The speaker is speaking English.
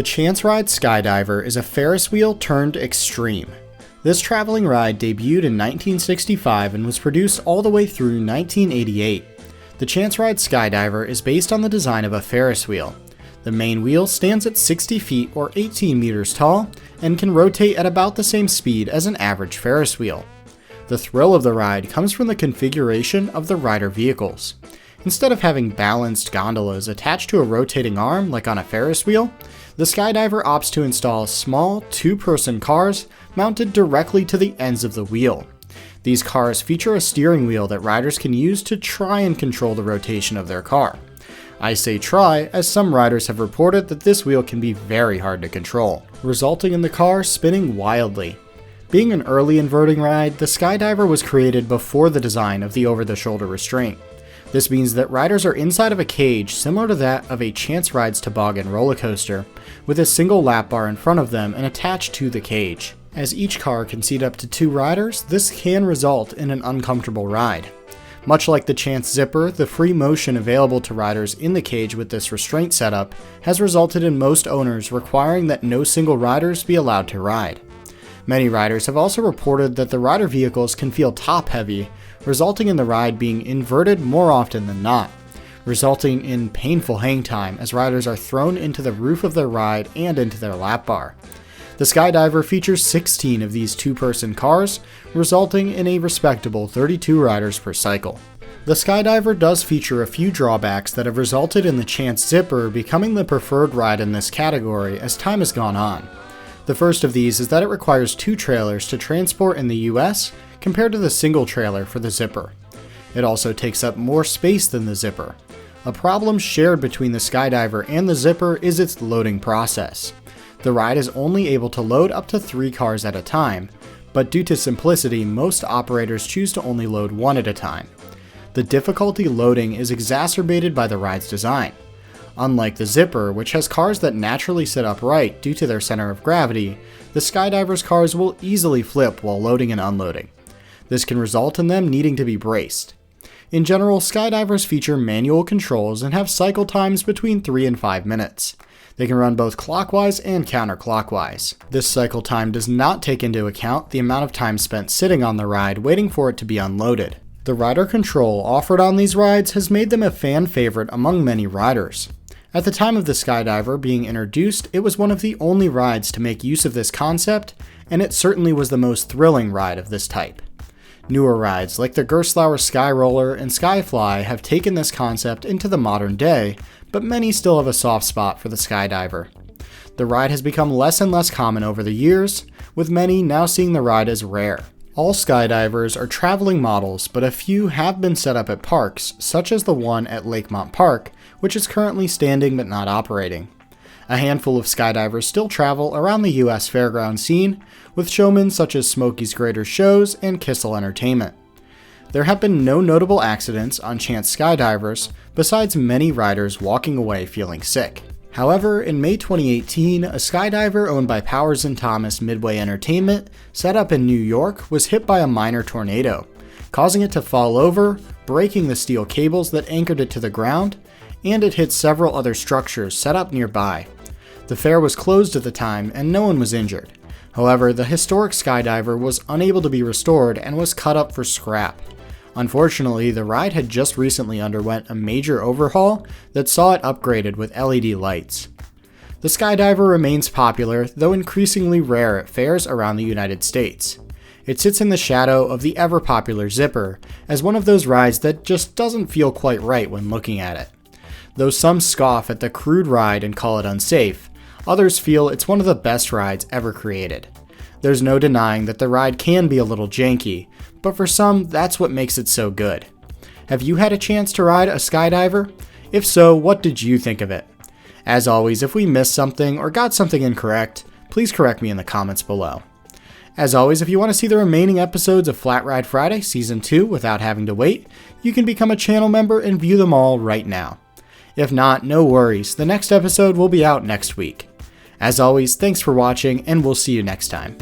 The Chance Ride Skydiver is a Ferris wheel turned extreme. This traveling ride debuted in 1965 and was produced all the way through 1988. The Chance Ride Skydiver is based on the design of a Ferris wheel. The main wheel stands at 60 feet or 18 meters tall and can rotate at about the same speed as an average Ferris wheel. The thrill of the ride comes from the configuration of the rider vehicles. Instead of having balanced gondolas attached to a rotating arm like on a Ferris wheel, the Skydiver opts to install small, two-person cars mounted directly to the ends of the wheel. These cars feature a steering wheel that riders can use to try and control the rotation of their car. I say try, as some riders have reported that this wheel can be very hard to control, resulting in the car spinning wildly. Being an early inverting ride, the Skydiver was created before the design of the over-the-shoulder restraint. This means that riders are inside of a cage similar to that of a Chance Ride's toboggan roller coaster, with a single lap bar in front of them and attached to the cage. As each car can seat up to 2 riders, this can result in an uncomfortable ride. Much like the Chance Zipper, the free motion available to riders in the cage with this restraint setup has resulted in most owners requiring that no single riders be allowed to ride. Many riders have also reported that the rider vehicles can feel top-heavy, resulting in the ride being inverted more often than not, resulting in painful hang time as riders are thrown into the roof of their ride and into their lap bar. The Skydiver features 16 of these two-person cars, resulting in a respectable 32 riders per cycle. The Skydiver does feature a few drawbacks that have resulted in the Chance Zipper becoming the preferred ride in this category as time has gone on. The first of these is that it requires 2 trailers to transport in the US compared to the single trailer for the Zipper. It also takes up more space than the Zipper. A problem shared between the Skydiver and the Zipper is its loading process. The ride is only able to load up to 3 cars at a time, but due to simplicity, most operators choose to only load 1 at a time. The difficulty loading is exacerbated by the ride's design. Unlike the Zipper, which has cars that naturally sit upright due to their center of gravity, the Skydiver's cars will easily flip while loading and unloading. This can result in them needing to be braced. In general, Skydivers feature manual controls and have cycle times between 3 and 5 minutes. They can run both clockwise and counterclockwise. This cycle time does not take into account the amount of time spent sitting on the ride waiting for it to be unloaded. The rider control offered on these rides has made them a fan favorite among many riders. At the time of the Skydiver being introduced, it was one of the only rides to make use of this concept, and it certainly was the most thrilling ride of this type. Newer rides like the Gerstlauer Skyroller and Skyfly have taken this concept into the modern day, but many still have a soft spot for the Skydiver. The ride has become less and less common over the years, with many now seeing the ride as rare. All Skydivers are traveling models, but a few have been set up at parks, such as the one at Lakemont Park, which is currently standing but not operating. A handful of Skydivers still travel around the US fairground scene, with showmen such as Smokey's Greater Shows and Kissel Entertainment. There have been no notable accidents on Chance Skydivers, besides many riders walking away feeling sick. However, in May 2018, a Skydiver owned by Powers & Thomas Midway Entertainment, set up in New York, was hit by a minor tornado, causing it to fall over, breaking the steel cables that anchored it to the ground, and it hit several other structures set up nearby. The fair was closed at the time and no one was injured. However, the historic Skydiver was unable to be restored and was cut up for scrap. Unfortunately, the ride had just recently underwent a major overhaul that saw it upgraded with LED lights. The Skydiver remains popular, though increasingly rare at fairs around the United States. It sits in the shadow of the ever-popular Zipper, as one of those rides that just doesn't feel quite right when looking at it. Though some scoff at the crude ride and call it unsafe, others feel it's one of the best rides ever created. There's no denying that the ride can be a little janky, but for some, that's what makes it so good. Have you had a chance to ride a Skydiver? If so, what did you think of it? As always, if we missed something or got something incorrect, please correct me in the comments below. As always, if you want to see the remaining episodes of Flat Ride Friday Season 2 without having to wait, you can become a channel member and view them all right now. If not, no worries, the next episode will be out next week. As always, thanks for watching, and we'll see you next time.